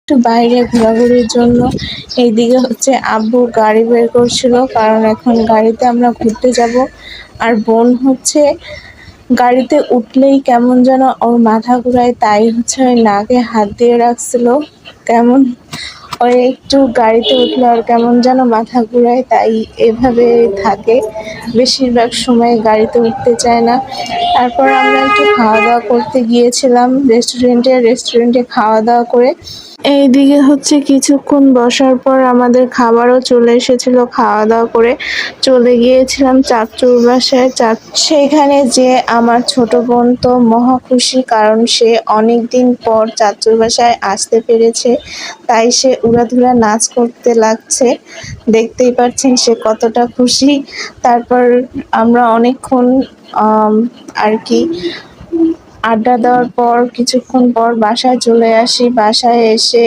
একটু বাইরে ঘোরাঘুরির জন্য। এইদিকে হচ্ছে আব্বু গাড়ি বের করছিল, কারণ এখন গাড়িতে আমরা ঘুরতে যাব। আর বোন হচ্ছে গাড়িতে উঠলেই কেমন যেন ওর মাথা ঘুরায়, তাই হচ্ছে ওই নাকে হাত দিয়ে রাখছিল। কেমন ওই একটু গাড়িতে উঠলে আর কেমন যেন মাথা ঘুরায়, তাই এভাবে থাকে। বেশিরভাগ সময় গাড়িতে উঠতে চায় না। তারপর আমরা একটু খাওয়া দাওয়া করতে গিয়েছিলাম রেস্টুরেন্টে খাওয়া দাওয়া করে এইদিকে হচ্ছে কিছুক্ষণ বসার পর আমাদের খাবারও চলে এসেছিল। খাওয়া দাওয়া করে চলে গিয়েছিলাম চাচুর বাসায়। সেখানে যে আমার ছোট বোন তো মহা খুশি, কারণ সে অনেকদিন পর চাচুর বাসায় আসতে পেরেছে, তাই সে উড়াধুরা নাচ করতে লাগছে। দেখতেই পাচ্ছেন সে কতটা খুশি। তারপর আমরা অনেকক্ষণ আর কি আড্ডা দেওয়ার পর কিছুক্ষণ পর বাসায় চলে আসি। বাসায় এসে